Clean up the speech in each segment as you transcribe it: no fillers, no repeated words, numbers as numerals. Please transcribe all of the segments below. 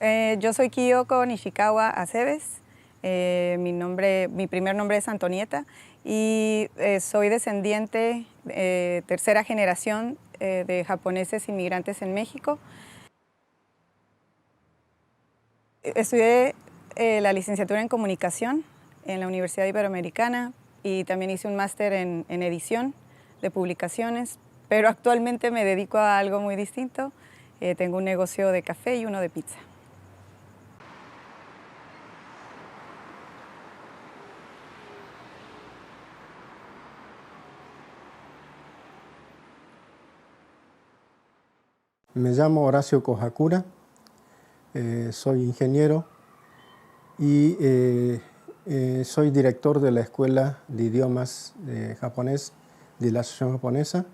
Yo soy Kyoko Nishikawa Aceves. Mi primer nombre es Antonieta y soy descendiente, tercera generación de japoneses inmigrantes en México. Estudié la licenciatura en comunicación en la Universidad Iberoamericana y también hice un máster en edición de publicaciones, pero actualmente me dedico a algo muy distinto. Tengo un negocio de café y uno de pizza. Me llamo Horacio Kohakura, soy ingeniero y soy director de la Escuela de Idiomas Japonés de la Asociación Japonesa,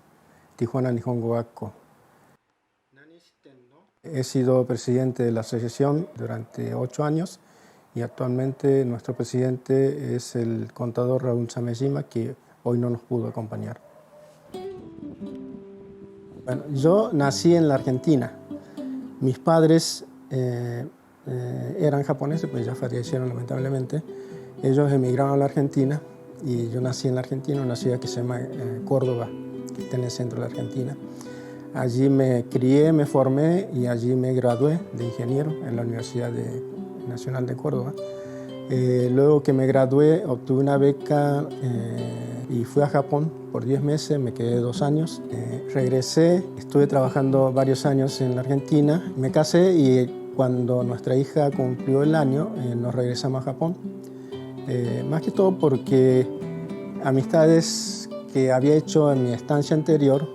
Tijuana Nihongo Gakko. He sido presidente de la asociación durante 8 años y actualmente nuestro presidente es el contador Raúl Samejima, que hoy no nos pudo acompañar. Bueno, yo nací en la Argentina. Mis padres eran japoneses, pues ya fallecieron lamentablemente. Ellos emigraron a la Argentina y yo nací en la Argentina, en una ciudad que se llama Córdoba, que está en el centro de la Argentina. Allí me crié, me formé y allí me gradué de ingeniero en la Universidad Nacional de Córdoba. Luego que me gradué, obtuve una beca y fui a Japón por 10 meses, me quedé 2 años. Regresé, estuve trabajando varios años en la Argentina, me casé y cuando nuestra hija cumplió el año nos regresamos a Japón. Más que todo porque amistades que había hecho en mi estancia anterior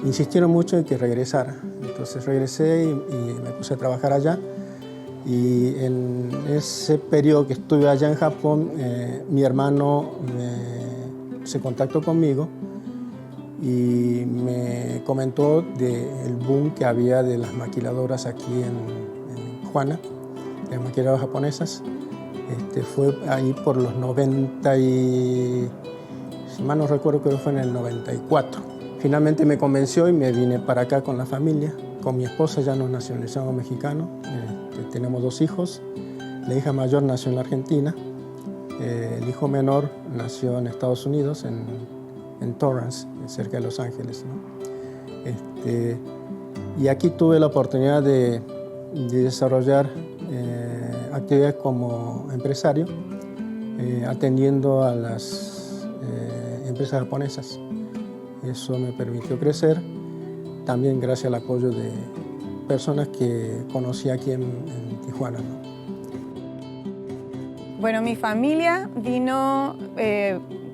insistieron mucho en que regresara. Entonces regresé y me puse a trabajar allá. Y en ese periodo que estuve allá en Japón, mi hermano se contactó conmigo y me comentó del boom que había de las maquiladoras aquí en Tijuana, las maquiladoras japonesas. Fue ahí por los 90 y, si mal no recuerdo, creo que fue en el 94. Finalmente me convenció y me vine para acá con la familia. Con mi esposa ya nos nacionalizamos mexicanos. Tenemos 2 hijos. La hija mayor nació en la Argentina. El hijo menor nació en Estados Unidos, en Torrance, cerca de Los Ángeles, ¿no? Y aquí tuve la oportunidad de desarrollar actividades como empresario, atendiendo a las empresas japonesas. Eso me permitió crecer, también gracias al apoyo de personas que conocí aquí en Tijuana, ¿no? Bueno, mi familia vino,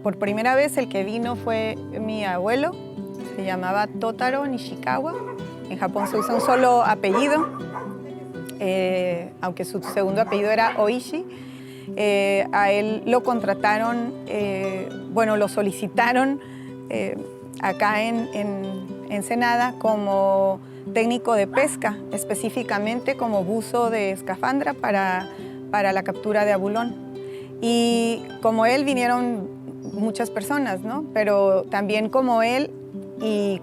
por primera vez el que vino fue mi abuelo, se llamaba Totaro Nishikawa. En Japón se usa un solo apellido, aunque su segundo apellido era Oishi. A él lo contrataron, lo solicitaron acá en Ensenada como técnico de pesca, específicamente como buzo de escafandra para la captura de abulón. Y como él vinieron muchas personas, ¿no? Pero también como él y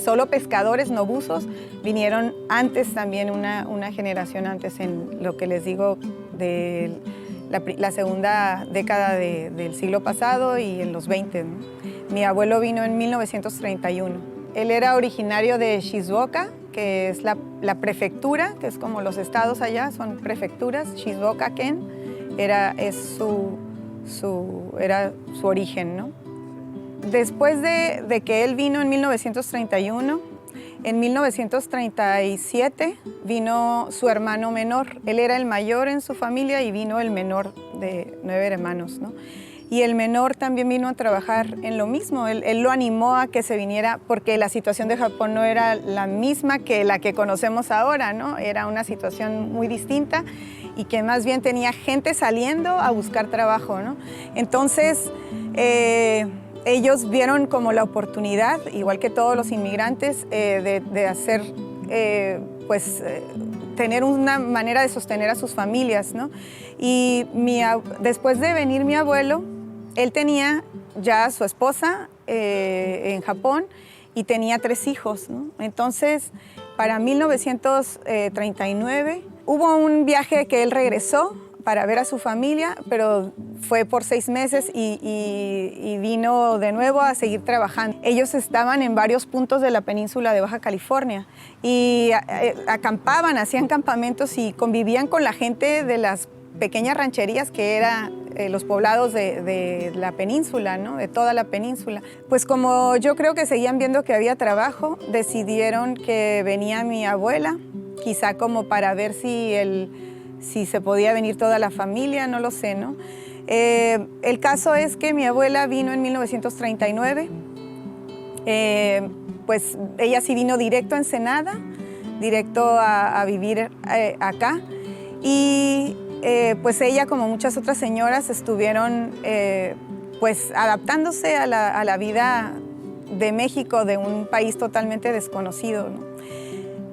solo pescadores, no buzos, vinieron antes también, una generación antes, en lo que les digo de la segunda década del siglo pasado y en los 20, ¿no? Mi abuelo vino en 1931. Él era originario de Shizuoka, que es la prefectura, que es como los estados allá, son prefecturas. Shizuoka-ken era su origen, ¿no? Después de que él vino en 1931, en 1937 vino su hermano menor. Él era el mayor en su familia y vino el menor de 9 hermanos, ¿no? Y el menor también vino a trabajar en lo mismo. Él lo animó a que se viniera porque la situación de Japón no era la misma que la que conocemos ahora, ¿no? Era una situación muy distinta y que más bien tenía gente saliendo a buscar trabajo, ¿no? Entonces, ellos vieron como la oportunidad, igual que todos los inmigrantes, de hacer, tener una manera de sostener a sus familias, ¿no? Y después de venir mi abuelo, él tenía ya a su esposa en Japón y tenía 3 hijos, ¿no? Entonces, para 1939. Hubo un viaje que él regresó para ver a su familia, pero fue por 6 meses y vino de nuevo a seguir trabajando. Ellos estaban en varios puntos de la península de Baja California y acampaban, hacían campamentos y convivían con la gente de las pequeñas rancherías que eran los poblados de la península, ¿no? De toda la península. Pues como yo creo que seguían viendo que había trabajo, decidieron que venía mi abuela, quizá como para ver si se podía venir toda la familia, no lo sé, ¿no? El caso es que mi abuela vino en 1939, pues ella sí vino directo a Ensenada, directo a vivir acá, y pues ella, como muchas otras señoras, estuvieron pues adaptándose a la vida de México, de un país totalmente desconocido, ¿no?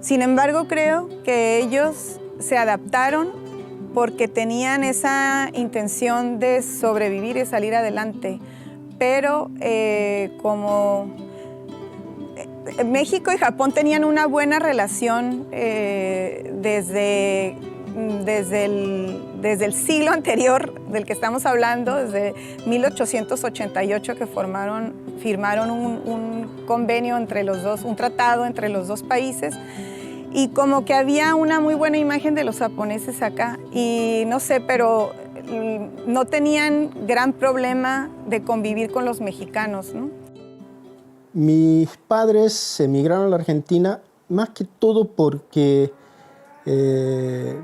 Sin embargo, creo que ellos se adaptaron porque tenían esa intención de sobrevivir y salir adelante. Pero como México y Japón tenían una buena relación desde el siglo anterior del que estamos hablando, desde 1888 que firmaron un convenio entre los dos, un tratado entre los dos países, y como que había una muy buena imagen de los japoneses acá, y no sé, pero no tenían gran problema de convivir con los mexicanos, ¿no? Mis padres emigraron a la Argentina más que todo porque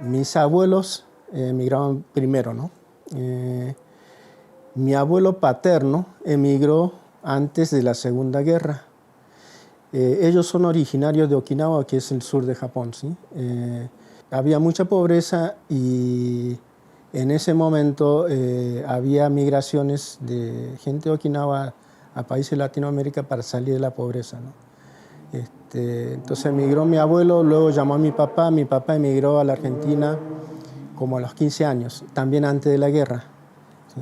mis abuelos emigraron primero, ¿no? Mi abuelo paterno emigró antes de la Segunda Guerra. Ellos son originarios de Okinawa, que es el sur de Japón, ¿sí? Había mucha pobreza y en ese momento había migraciones de gente de Okinawa a países de Latinoamérica para salir de la pobreza, ¿no? Entonces emigró mi abuelo, luego llamó a mi papá emigró a la Argentina como a los 15 años, también antes de la guerra, ¿sí?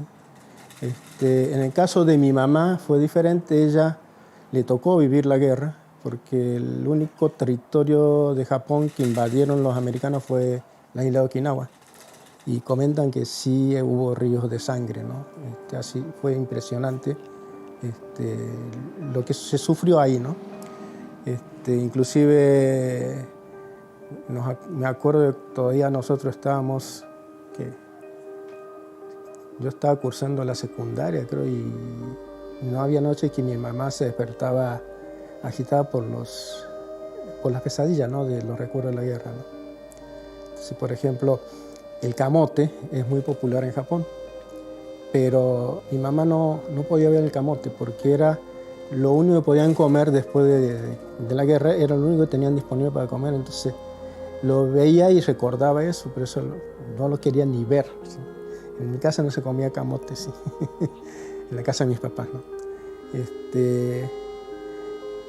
En el caso de mi mamá fue diferente, ella le tocó vivir la guerra, porque el único territorio de Japón que invadieron los americanos fue la isla de Okinawa. Y comentan que sí hubo ríos de sangre, ¿no? Así fue impresionante lo que se sufrió ahí, ¿no? Inclusive me acuerdo que todavía nosotros estábamos, yo estaba cursando la secundaria, creo, y no había noche que mi mamá se despertaba agitada por las pesadillas, ¿no? De los recuerdos de la guerra, ¿no? Entonces, por ejemplo, el camote es muy popular en Japón, pero mi mamá no podía ver el camote porque era lo único que podían comer después de la guerra, era lo único que tenían disponible para comer, entonces lo veía y recordaba eso, pero eso no lo quería ni ver, ¿sí? En mi casa no se comía camote, sí. En la casa de mis papás, ¿no?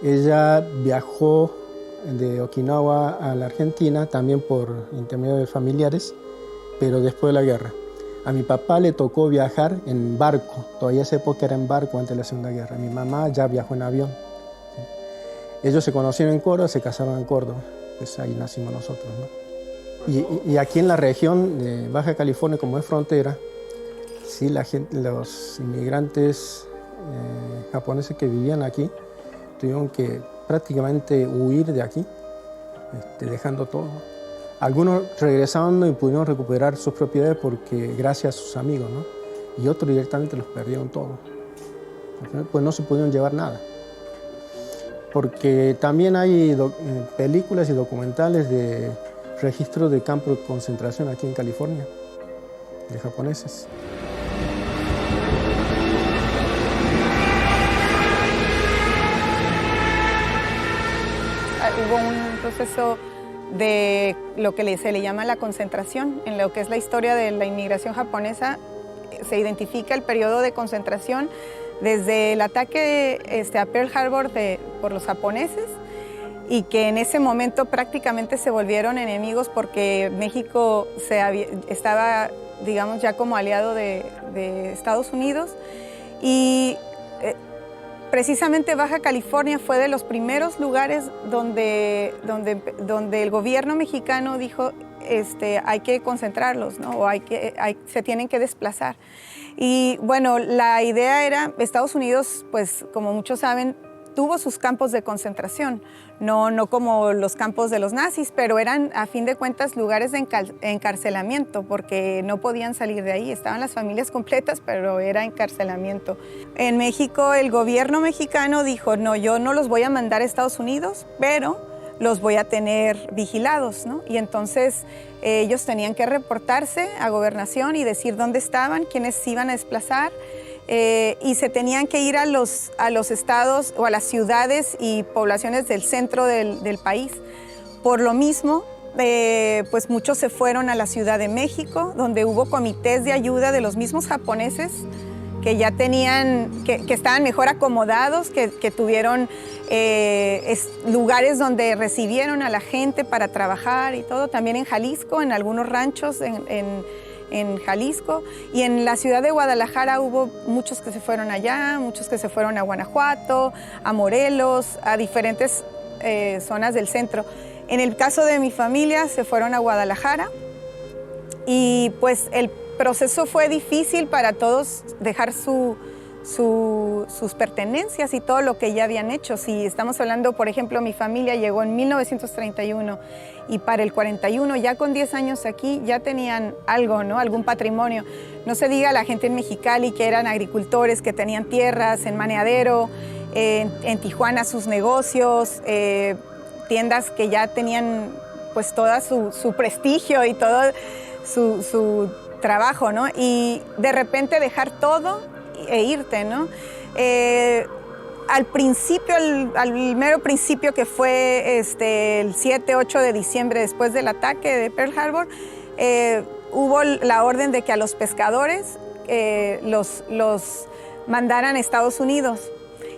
Ella viajó de Okinawa a la Argentina, también por intermedio de familiares, pero después de la guerra. A mi papá le tocó viajar en barco, todavía esa época era en barco antes de la Segunda Guerra. Mi mamá ya viajó en avión, ¿sí? Ellos se conocieron en Córdoba, se casaron en Córdoba, pues ahí nacimos nosotros, ¿no? Y aquí en la región de Baja California, como es frontera, sí, los inmigrantes japoneses que vivían aquí tuvieron que prácticamente huir de aquí, dejando todo. Algunos regresaron y pudieron recuperar sus propiedades porque gracias a sus amigos, ¿no? Y otros directamente los perdieron todo. Al final, pues no se pudieron llevar nada. Porque también hay películas y documentales de registro de campos de concentración aquí en California, de japoneses. Hubo un proceso de lo que se le llama la concentración. En lo que es la historia de la inmigración japonesa, se identifica el periodo de concentración desde el ataque a Pearl Harbor por los japoneses, y que en ese momento prácticamente se volvieron enemigos porque México estaba, digamos, ya como aliado de Estados Unidos, y precisamente Baja California fue de los primeros lugares donde el gobierno mexicano dijo hay que concentrarlos, ¿no? O se tienen que desplazar. Y bueno, la idea era, Estados Unidos, pues como muchos saben, tuvo sus campos de concentración, no como los campos de los nazis, pero eran a fin de cuentas lugares de encarcelamiento, porque no podían salir de ahí, estaban las familias completas, pero era encarcelamiento. En México, el gobierno mexicano dijo, no, yo no los voy a mandar a Estados Unidos, pero los voy a tener vigilados, ¿no? Y entonces ellos tenían que reportarse a Gobernación y decir dónde estaban, quiénes se iban a desplazar, y se tenían que ir a los estados o a las ciudades y poblaciones del centro del país. Por lo mismo, pues muchos se fueron a la Ciudad de México, donde hubo comités de ayuda de los mismos japoneses que ya tenían, que estaban mejor acomodados, que tuvieron lugares donde recibieron a la gente para trabajar y todo. También en Jalisco, en algunos ranchos en Jalisco, y en la ciudad de Guadalajara hubo muchos que se fueron allá, muchos que se fueron a Guanajuato, a Morelos, a diferentes zonas del centro. En el caso de mi familia se fueron a Guadalajara y pues el proceso fue difícil para todos dejar sus pertenencias y todo lo que ya habían hecho. Si estamos hablando, por ejemplo, mi familia llegó en 1931 y para el 41, ya con 10 años aquí, ya tenían algo, ¿no? Algún patrimonio. No se diga la gente en Mexicali que eran agricultores, que tenían tierras, en Maneadero, en Tijuana sus negocios, tiendas que ya tenían pues todo su prestigio y todo su trabajo, ¿no? Y de repente dejar todo e irte, ¿no? Al principio, al mero principio, que fue el 7-8 de diciembre, después del ataque de Pearl Harbor, hubo la orden de que a los pescadores los mandaran a Estados Unidos.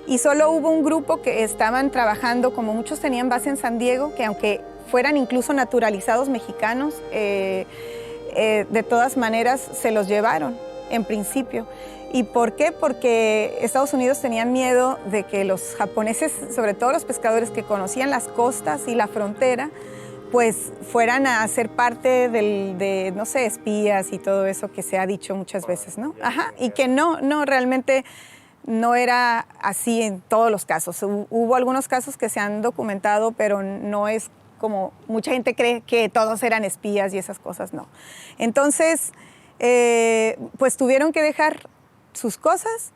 Y solo hubo un grupo que estaban trabajando, como muchos tenían base en San Diego, que aunque fueran incluso naturalizados mexicanos, de todas maneras se los llevaron en principio. ¿Y por qué? Porque Estados Unidos tenía miedo de que los japoneses, sobre todo los pescadores que conocían las costas y la frontera, pues fueran a ser parte de, no sé, espías y todo eso que se ha dicho muchas veces, ¿no? Ajá, y que no, realmente no era así en todos los casos. Hubo algunos casos que se han documentado, pero no es como mucha gente cree que todos eran espías y esas cosas, no. Entonces, pues tuvieron que dejar sus cosas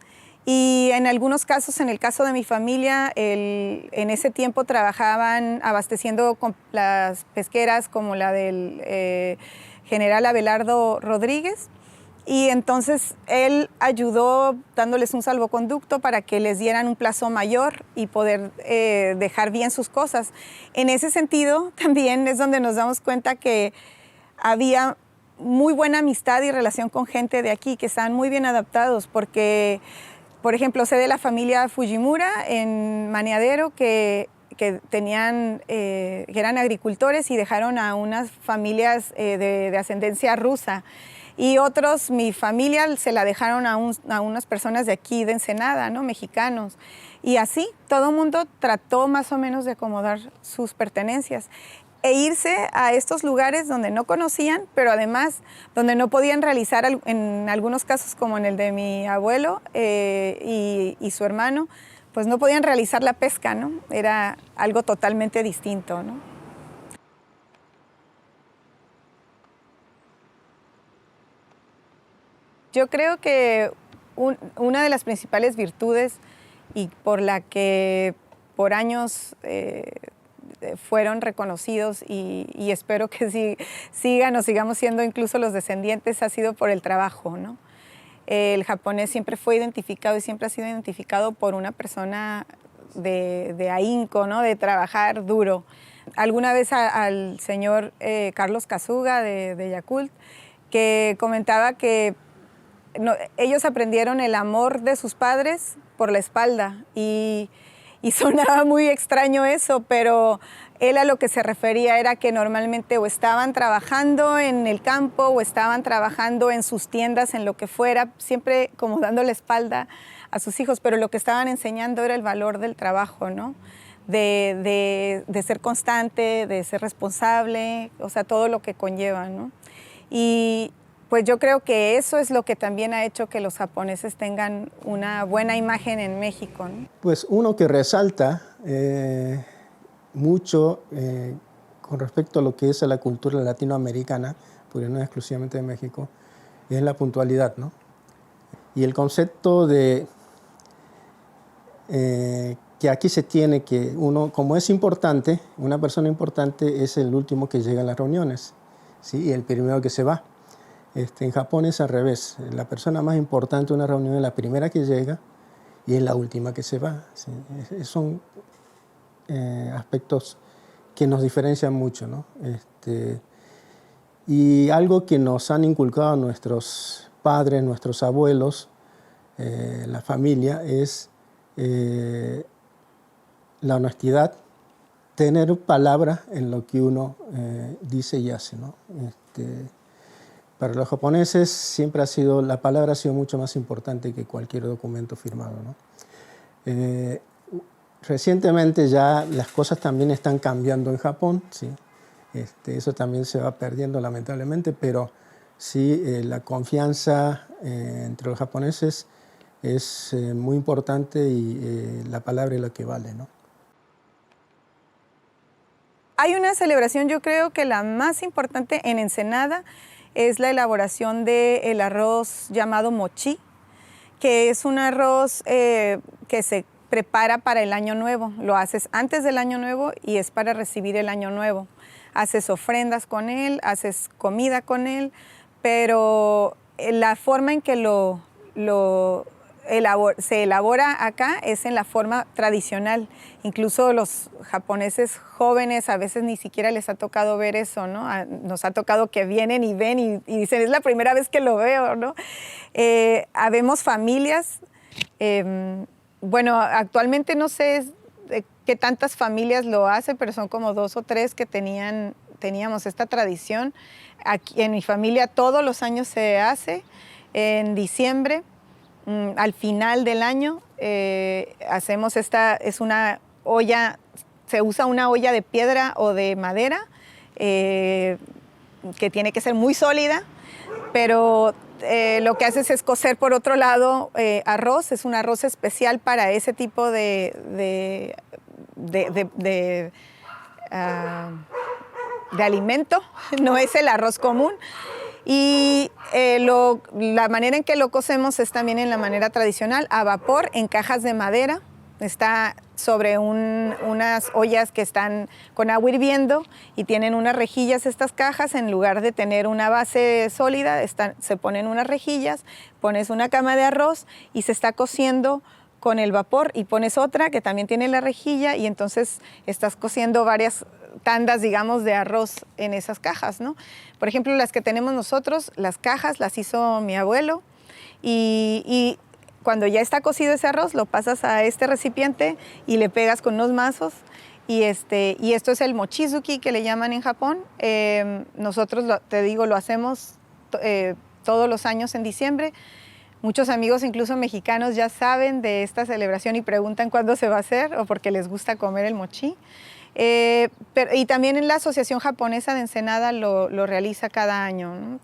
y en algunos casos, en el caso de mi familia, en ese tiempo trabajaban abasteciendo con las pesqueras como la del general Abelardo Rodríguez, y entonces él ayudó dándoles un salvoconducto para que les dieran un plazo mayor y poder dejar bien sus cosas. En ese sentido también es donde nos damos cuenta que había muy buena amistad y relación con gente de aquí, que estaban muy bien adaptados, porque, por ejemplo, sé de la familia Fujimura en Maneadero que eran agricultores y dejaron a unas familias de ascendencia rusa. Y otros, mi familia se la dejaron a unas personas de aquí, de Ensenada, ¿no? Mexicanos. Y así, todo el mundo trató más o menos de acomodar sus pertenencias e irse a estos lugares donde no conocían, pero además donde no podían realizar, en algunos casos como en el de mi abuelo y su hermano, pues no podían realizar la pesca, ¿no? Era algo totalmente distinto, ¿no? Yo creo que una de las principales virtudes y por la que por años fueron reconocidos y espero que sigan o sigamos siendo incluso los descendientes, ha sido por el trabajo, ¿no? El japonés siempre fue identificado y siempre ha sido identificado por una persona de ahínco, ¿no? De trabajar duro. Alguna vez al señor Carlos Kazuga de Yakult, que comentaba que ellos aprendieron el amor de sus padres por la espalda y y sonaba muy extraño eso, pero él a lo que se refería era que normalmente o estaban trabajando en el campo o estaban trabajando en sus tiendas, en lo que fuera, siempre como dando la espalda a sus hijos, pero lo que estaban enseñando era el valor del trabajo, ¿no? De ser constante, de ser responsable, o sea, todo lo que conlleva, ¿no? Y pues yo creo que eso es lo que también ha hecho que los japoneses tengan una buena imagen en México, ¿no? Pues uno que resalta mucho con respecto a lo que es la cultura latinoamericana, porque no es exclusivamente de México, es la puntualidad, ¿no? Y el concepto de que aquí se tiene que uno, como es importante, una persona importante es el último que llega a las reuniones, ¿sí? Y el primero que se va. En Japón es al revés. La persona más importante de una reunión es la primera que llega y es la última que se va. ¿Sí? Son aspectos que nos diferencian mucho, ¿no? Y algo que nos han inculcado nuestros padres, nuestros abuelos, la familia, es la honestidad, tener palabra en lo que uno dice y hace, ¿no? Para los japoneses siempre la palabra ha sido mucho más importante que cualquier documento firmado, ¿no? Recientemente ya las cosas también están cambiando en Japón, ¿sí? Eso también se va perdiendo lamentablemente, pero sí la confianza entre los japoneses es muy importante y la palabra es lo que vale, ¿no? Hay una celebración, yo creo que la más importante en Ensenada es la elaboración del arroz llamado mochi, que es un arroz que se prepara para el Año Nuevo. Lo haces antes del Año Nuevo y es para recibir el Año Nuevo. Haces ofrendas con él, haces comida con él, pero la forma en que se elabora acá es en la forma tradicional. Incluso los japoneses jóvenes a veces ni siquiera les ha tocado ver eso, ¿no? Nos ha tocado que vienen y ven y dicen, es la primera vez que lo veo, ¿no? Habemos familias, bueno, actualmente no sé qué tantas familias lo hacen, pero son como 2 o 3 que teníamos esta tradición. Aquí en mi familia todos los años se hace, en diciembre. Al final del año hacemos es una olla, se usa una olla de piedra o de madera que tiene que ser muy sólida, pero lo que haces es cocer por otro lado arroz, es un arroz especial para ese tipo de alimento, no es el arroz común. Y la manera en que lo cocemos es también en la manera tradicional, a vapor, en cajas de madera. Está sobre unas ollas que están con agua hirviendo y tienen unas rejillas estas cajas. En lugar de tener una base sólida, se ponen unas rejillas, pones una cama de arroz y se está cociendo con el vapor y pones otra que también tiene la rejilla y entonces estás cociendo varias tandas, digamos, de arroz en esas cajas, ¿no? Por ejemplo, las que tenemos nosotros, las cajas las hizo mi abuelo y cuando ya está cocido ese arroz lo pasas a este recipiente y le pegas con unos mazos y esto es el mochizuki que le llaman en Japón. Nosotros, te digo, lo hacemos todos los años en diciembre. Muchos amigos, incluso mexicanos, ya saben de esta celebración y preguntan cuándo se va a hacer o porque les gusta comer el mochi. Y también en la Asociación Japonesa de Ensenada lo realiza cada año, ¿no?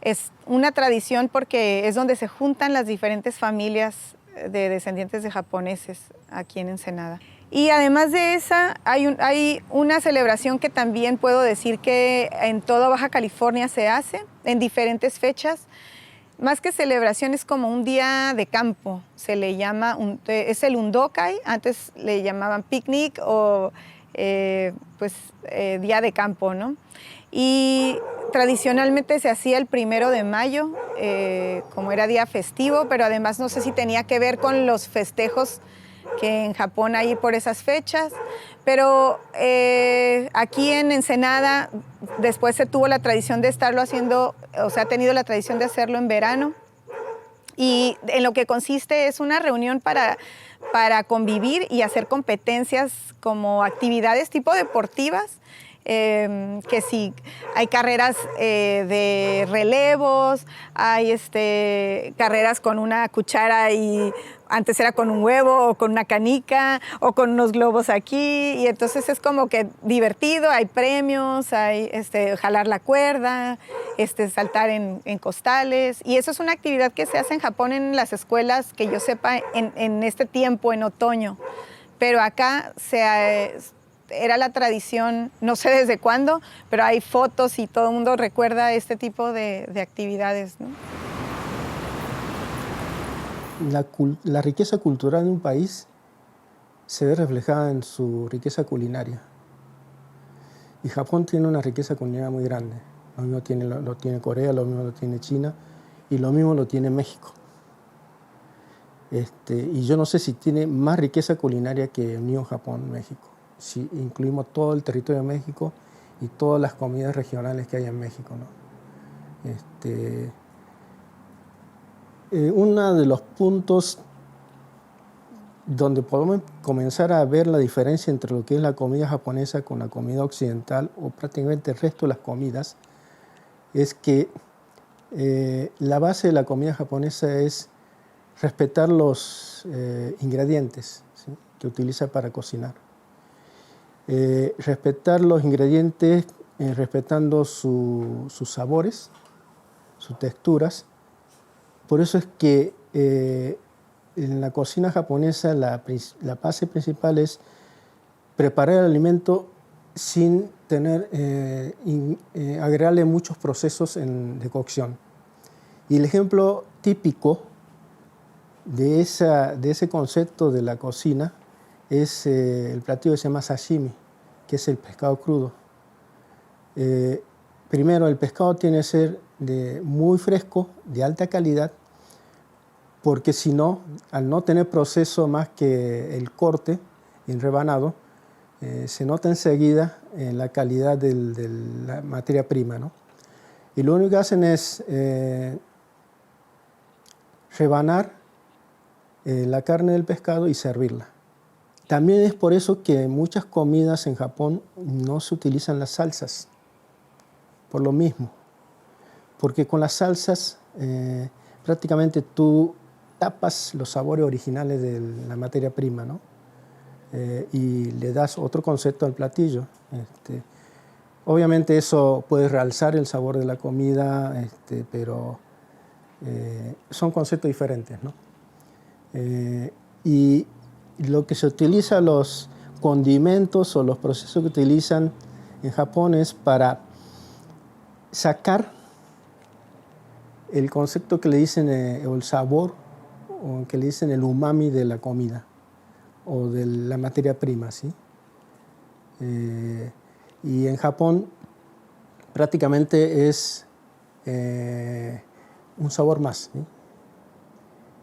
Es una tradición porque es donde se juntan las diferentes familias de descendientes de japoneses aquí en Ensenada. Y además de esa, hay una celebración que también puedo decir que en toda Baja California se hace, en diferentes fechas. Más que celebración, es como un día de campo, se le llama, es el undokai, antes le llamaban picnic o día de campo, ¿no? Y tradicionalmente se hacía el 1 de mayo, como era día festivo, pero además no sé si tenía que ver con los festejos que en Japón hay por esas fechas, pero aquí en Ensenada después se tuvo la tradición de estarlo haciendo, o sea, ha tenido la tradición de hacerlo en verano. Y en lo que consiste es una reunión para para convivir y hacer competencias como actividades tipo deportivas. Que sí, hay carreras de relevos, hay carreras con una cuchara y antes era con un huevo o con una canica o con unos globos aquí, y entonces es como que divertido, hay premios, hay jalar la cuerda, saltar en costales, y eso es una actividad que se hace en Japón en las escuelas, que yo sepa, en este tiempo, en otoño, pero acá era la tradición, no sé desde cuándo, pero hay fotos y todo el mundo recuerda este tipo de actividades, ¿no? La riqueza cultural de un país se ve reflejada en su riqueza culinaria. Y Japón tiene una riqueza culinaria muy grande. Lo mismo lo tiene Corea, lo mismo lo tiene China y lo mismo lo tiene México. Y yo no sé si tiene más riqueza culinaria que unió Japón, México. Si incluimos todo el territorio de México y todas las comidas regionales que hay en México, ¿no? Uno de los puntos donde podemos comenzar a ver la diferencia entre lo que es la comida japonesa con la comida occidental o prácticamente el resto de las comidas es que la base de la comida japonesa es respetar los ingredientes, ¿sí?, que utiliza para cocinar. Respetar los ingredientes respetando sus sabores, sus texturas. Por eso es que en la cocina japonesa la base principal es preparar el alimento sin agregarle muchos procesos de cocción. Y el ejemplo típico de ese concepto de la cocina es el platillo que se llama sashimi, que es el pescado crudo. Primero, el pescado tiene que ser muy fresco, de alta calidad, porque si no, al no tener proceso más que el corte en rebanado, se nota enseguida la calidad de la materia prima, ¿no? Y lo único que hacen es rebanar la carne del pescado y servirla. También es por eso que en muchas comidas en Japón no se utilizan las salsas, por lo mismo. Porque con las salsas prácticamente tú tapas los sabores originales de la materia prima, ¿no? Y le das otro concepto al platillo. Obviamente eso puede realzar el sabor de la comida, pero son conceptos diferentes, ¿no? Y lo que se utiliza, los condimentos o los procesos que utilizan en Japón es para sacar el concepto que le dicen, o el sabor, o que le dicen el umami de la comida, o de la materia prima, ¿sí? Y en Japón prácticamente es un sabor más, ¿sí?,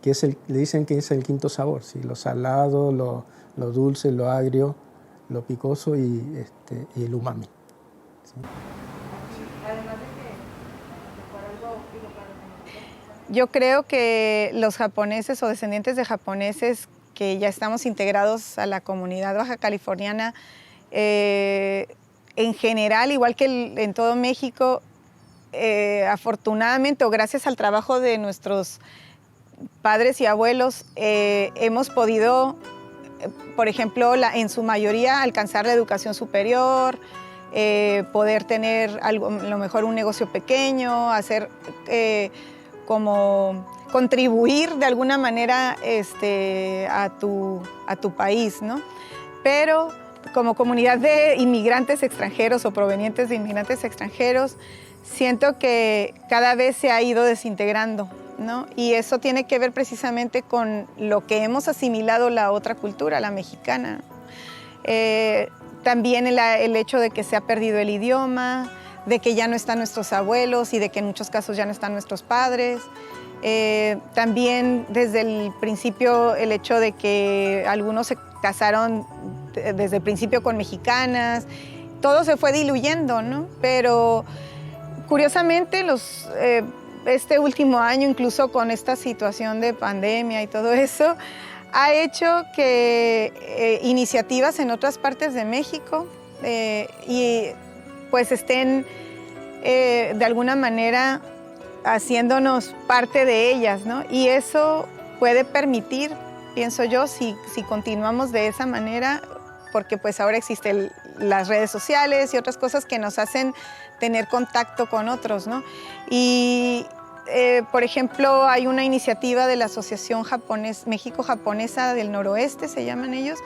que le dicen que es el quinto sabor, ¿sí? Lo salado, lo dulce, lo agrio, lo picoso y el umami, ¿sí? Yo creo que los japoneses o descendientes de japoneses que ya estamos integrados a la comunidad baja californiana, en general, igual que en todo México, afortunadamente o gracias al trabajo de nuestros padres y abuelos, hemos podido, por ejemplo, en su mayoría alcanzar la educación superior, poder tener a lo mejor un negocio pequeño, hacer como contribuir de alguna manera a tu país, ¿no? Pero como comunidad de inmigrantes extranjeros o provenientes de inmigrantes extranjeros, siento que cada vez se ha ido desintegrando, ¿no? Y eso tiene que ver precisamente con lo que hemos asimilado la otra cultura, la mexicana. También el hecho de que se ha perdido el idioma, de que ya no están nuestros abuelos y de que en muchos casos ya no están nuestros padres. También desde el principio el hecho de que algunos se casaron desde el principio con mexicanas, todo se fue diluyendo, ¿no? Pero curiosamente este último año, incluso con esta situación de pandemia y todo eso, ha hecho que iniciativas en otras partes de México y pues estén de alguna manera haciéndonos parte de ellas, ¿no? Y eso puede permitir, pienso yo, si continuamos de esa manera, porque pues ahora existen las redes sociales y otras cosas que nos hacen tener contacto con otros, ¿no? Y por ejemplo, hay una iniciativa de la Asociación México-Japonesa del Noroeste, se llaman ellos,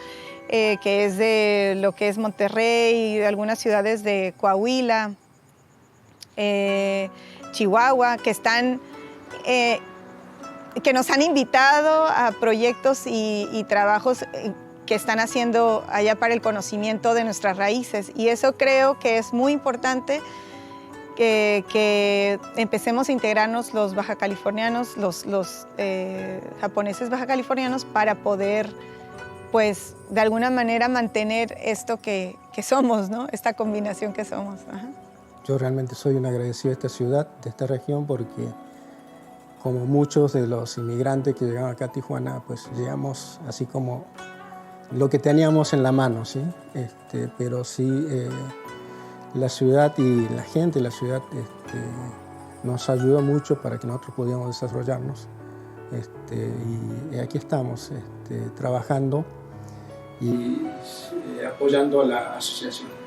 que es de lo que es Monterrey y de algunas ciudades de Coahuila, Chihuahua, que nos han invitado a proyectos y trabajos que están haciendo allá para el conocimiento de nuestras raíces. Y eso creo que es muy importante, que empecemos a integrarnos los baja californianos, los japoneses baja californianos, para poder, pues, de alguna manera mantener esto que somos, ¿no? Esta combinación que somos. Ajá. Yo realmente soy un agradecido de esta ciudad, de esta región, porque como muchos de los inmigrantes que llegaron acá a Tijuana, pues llegamos así como lo que teníamos en la mano, ¿sí? Pero sí, la ciudad y la gente de la ciudad nos ayudó mucho para que nosotros pudiéramos desarrollarnos. Y aquí estamos trabajando y apoyando a la asociación.